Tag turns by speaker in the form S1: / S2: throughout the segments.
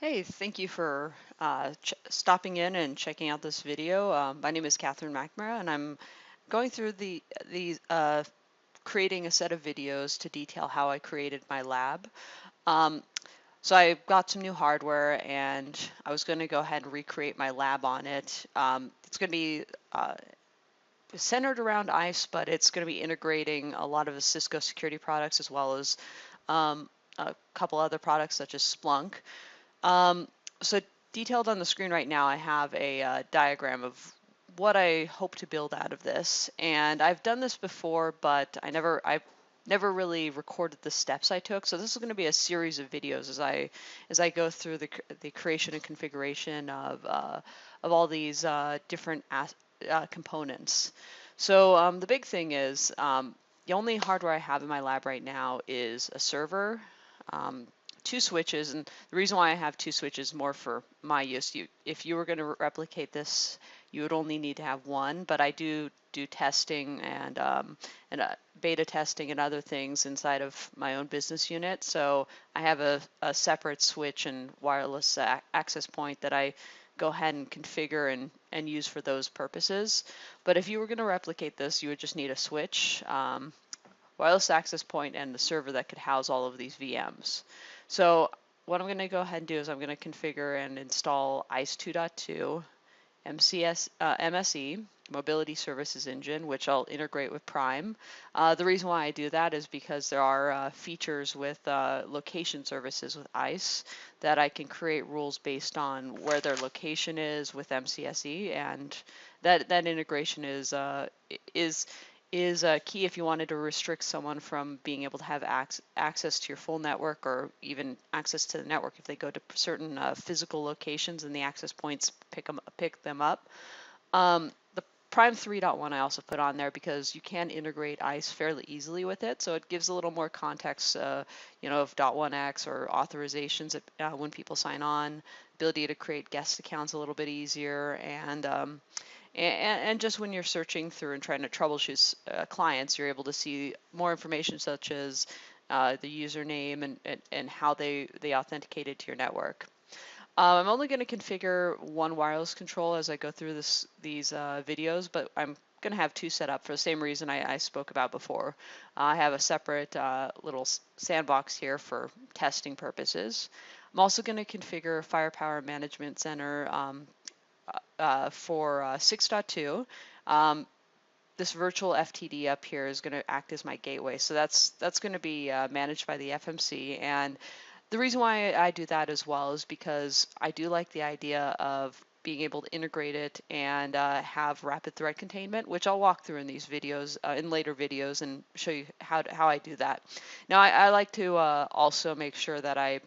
S1: Hey, thank you for stopping in and checking out this video. My name is Catherine McNamara, and I'm going through the creating a set of videos to detail how I created my lab. Um, so I got some new hardware, and I was going to go ahead and recreate my lab on it. It's going to be centered around ICE, but it's going to be integrating a lot of the Cisco security products as well as a couple other products such as Splunk. Um, so detailed on the screen right now, I have a diagram of what I hope to build out of this. And I've done this before, but I never really recorded the steps I took. So this is going to be a series of videos as I go through the creation and configuration of all these different components. So the big thing is the only hardware I have in my lab right now is a server, um, two switches, and the reason why I have two switches is more for my use. If you were going to replicate this, you would only need to have one, but I do testing and beta testing and other things inside of my own business unit. So I have a separate switch and wireless access point that I go ahead and configure and use for those purposes. But if you were going to replicate this, you would just need a switch, wireless access point, and the server that could house all of these VMs. So what I'm going to go ahead and do is I'm going to configure and install ICE 2.2, MSE, Mobility Services Engine, which I'll integrate with Prime. The reason why I do that is because there are features with location services with ICE that I can create rules based on where their location is with MCSE, and that integration is key if you wanted to restrict someone from being able to have access to your full network or even access to the network if they go to certain physical locations and the access points pick them up. The Prime 3.1 I also put on there because you can integrate ICE fairly easily with it, so it gives a little more context, of .1x or authorizations when people sign on, ability to create guest accounts a little bit easier, and just when you're searching through and trying to troubleshoot clients, you're able to see more information such as the username and how they authenticated to your network. I'm only going to configure one wireless control as I go through these videos, but I'm going to have two set up for the same reason I spoke about before. I have a separate little sandbox here for testing purposes. I'm also going to configure a Firepower Management Center for 6.2. This virtual FTD up here is going to act as my gateway. So that's going to be managed by the FMC. And the reason why I do that as well is because I do like the idea of being able to integrate it and have rapid threat containment, which I'll walk through in these videos, in later videos, and show you how I do that. Now, I like to also make sure that I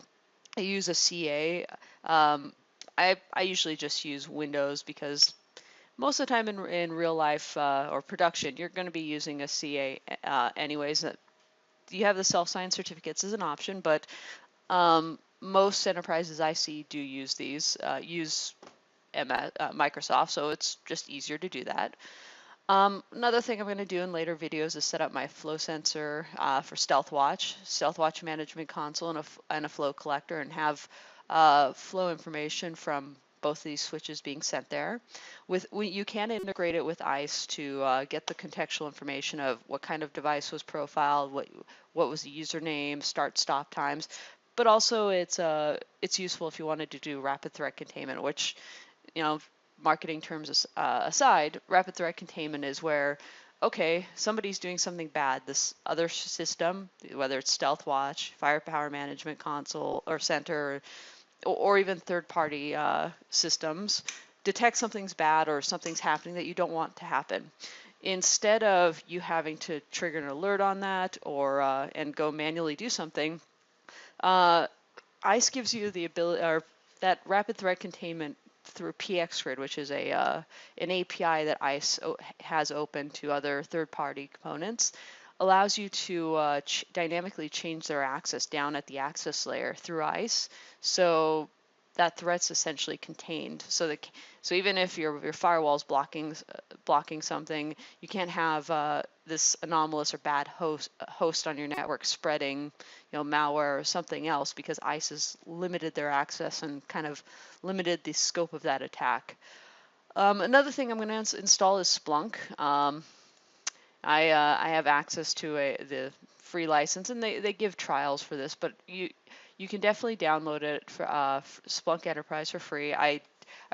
S1: use a CA. I usually just use Windows because most of the time in real life or production, you're going to be using a CA anyways. You have the self-signed certificates as an option, but most enterprises I see do use these, use Microsoft, so it's just easier to do that. Another thing I'm going to do in later videos is set up my flow sensor for StealthWatch management console, and a flow collector, and have flow information from both of these switches being sent there. You can integrate it with ICE to get the contextual information of what kind of device was profiled, what was the username, start-stop times, but also it's useful if you wanted to do rapid threat containment, which, marketing terms aside, rapid threat containment is where, okay, somebody's doing something bad. This other system, whether it's StealthWatch, Firepower Management Console or Center, or even third-party systems, detect something's bad or something's happening that you don't want to happen. Instead of you having to trigger an alert on that or and go manually do something, ICE gives you the ability, or that rapid threat containment through PXGrid, which is an API that ICE has open to other third-party components, allows you to dynamically change their access down at the access layer through ICE. So that threat's essentially contained. So even if your firewall's blocking something, you can't have this anomalous or bad host on your network spreading, malware or something else, because ICE has limited their access and kind of limited the scope of that attack. Another thing I'm going to install is Splunk. I have access to the free license, and they give trials for this, but you can definitely download it for Splunk Enterprise for free. I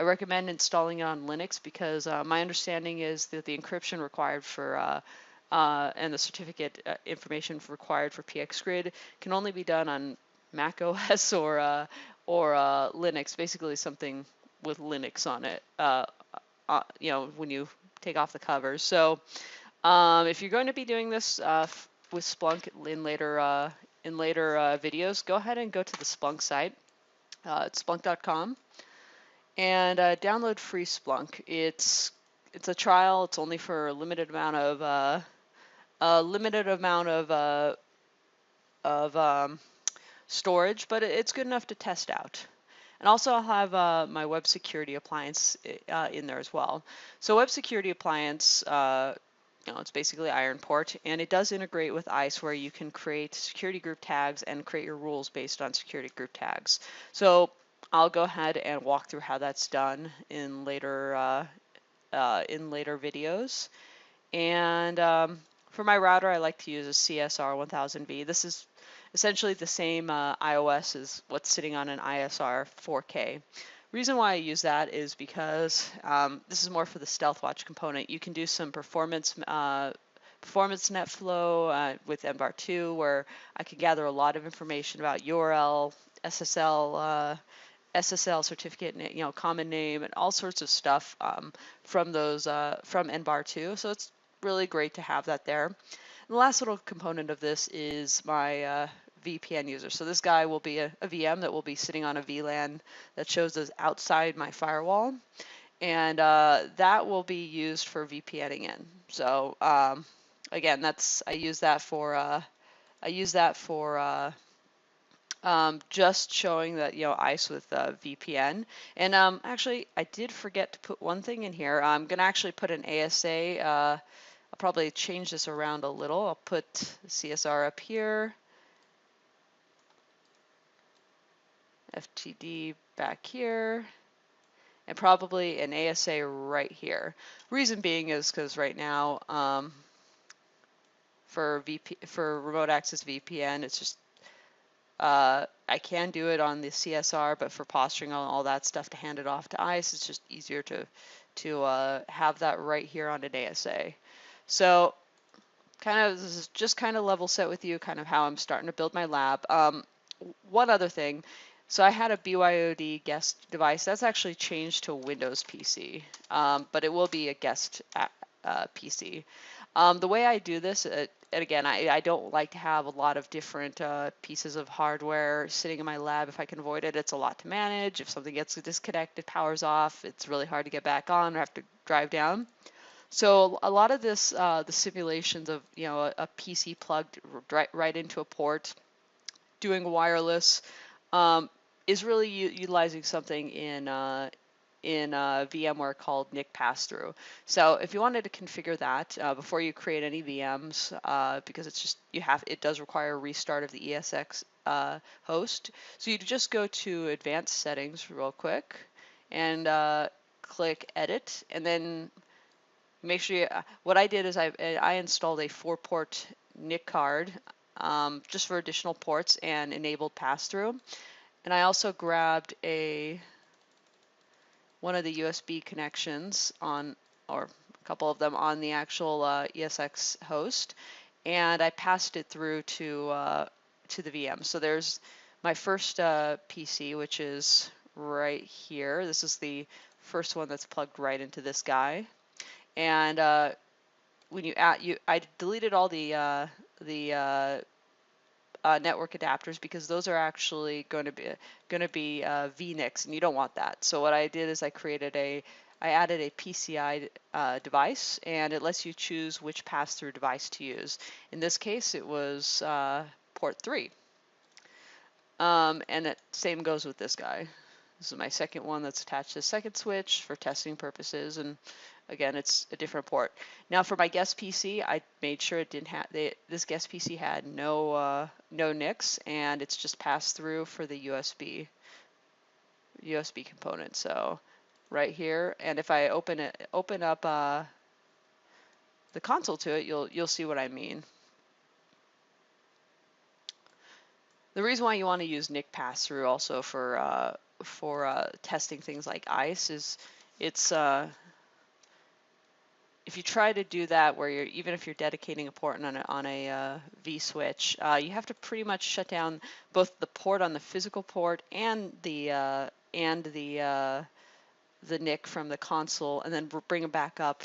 S1: recommend installing it on Linux because my understanding is that the encryption required for and the certificate information required for PXGrid can only be done on Mac OS or Linux, basically something with Linux on it. When you take off the covers. So if you're going to be doing this with Splunk in later videos, go ahead and go to the Splunk site. It's splunk.com, and download free Splunk. It's a trial. It's only for a limited amount of storage, but it's good enough to test out. And also I'll have my Web Security Appliance in there as well. So Web Security Appliance, it's basically Ironport, and it does integrate with ICE, where you can create security group tags and create your rules based on security group tags. So I'll go ahead and walk through how that's done in later videos. And for my router, I like to use a CSR 1000V. This is essentially the same iOS as what's sitting on an ISR 4K. Reason why I use that is because this is more for the StealthWatch component. You can do some performance net flow with NVAR2, where I can gather a lot of information about URL, SSL certificate, common name, and all sorts of stuff from NVAR2. So it's really great to have that there. And the last little component of this is my VPN user. So this guy will be a VM that will be sitting on a VLAN that shows as outside my firewall, and that will be used for VPNing in. So again, I use that for just showing that ICE with VPN. And actually, I did forget to put one thing in here. I'm gonna actually put an ASA. I'll probably change this around a little. I'll put CSR up here, FTD back here, and probably an ASA right here. Reason being is because right now, for remote access VPN, it's just I can do it on the CSR, but for posturing all that stuff to hand it off to ICE, it's just easier to have that right here on an ASA. So this is just kind of level set with you, kind of how I'm starting to build my lab. One other thing, so I had a BYOD guest device. That's actually changed to a Windows PC, but it will be a guest PC. The way I do this, and again, I don't like to have a lot of different pieces of hardware sitting in my lab if I can avoid it. It's a lot to manage. If something gets disconnected, powers off, it's really hard to get back on or have to drive down. So a lot of this, the simulations of a PC plugged right into a port, doing wireless, is really utilizing something in VMware called NIC pass-through. So if you wanted to configure that before you create any VMs, because it does require a restart of the ESX host. So you just go to Advanced Settings real quick and click Edit, and then make sure what I did is I installed a 4-port NIC card just for additional ports and enabled pass-through. And I also grabbed one of the USB connections or a couple of them on the actual ESX host, and I passed it through to the VM. So there's my first PC, which is right here. This is the first one that's plugged right into this guy. And when I deleted all the network adapters, because those are actually going to be vNICs, and you don't want that. So what I did is I added a PCI device, and it lets you choose which pass-through device to use. In this case, it was port 3. And the same goes with this guy. This is my second one that's attached to the second switch for testing purposes, and again, it's a different port. Now for my guest PC, I made sure it didn't have this guest PC had no NICs, and it's just passed through for the USB component. So right here, and if I open up the console to it, you'll see what I mean. The reason why you want to use NIC pass-through also for testing things like ICE is it's if you try to do that where you're even if you're dedicating a port on a vSwitch, you have to pretty much shut down both the port on the physical port and the NIC from the console, and then bring them back up.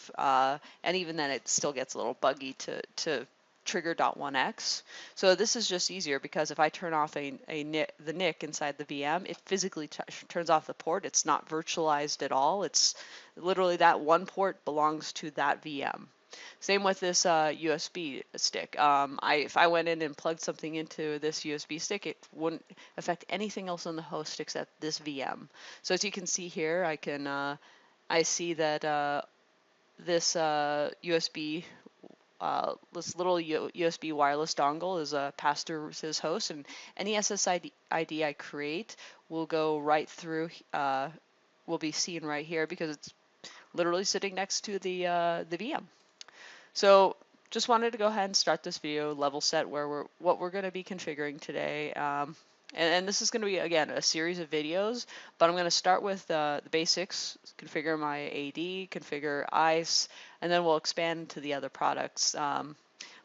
S1: And even then, it still gets a little buggy to trigger .1x. So this is just easier because if I turn off the NIC inside the VM, it physically turns off the port. It's not virtualized at all. It's literally that one port belongs to that VM. Same with this USB stick. If I went in and plugged something into this USB stick, it wouldn't affect anything else on the host except this VM. So as you can see here, I see that this USB this little USB wireless dongle is passed through his host, and any SSID I create will go right through. Will be seen right here because it's literally sitting next to the VM. So just wanted to go ahead and start this video level set where what we're going to be configuring today. And this is going to be, again, a series of videos, but I'm going to start with the basics, configure my AD, configure ICE, and then we'll expand to the other products.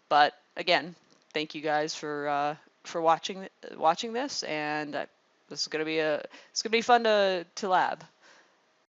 S1: But again, thank you guys for watching this, and this is going to be fun to lab.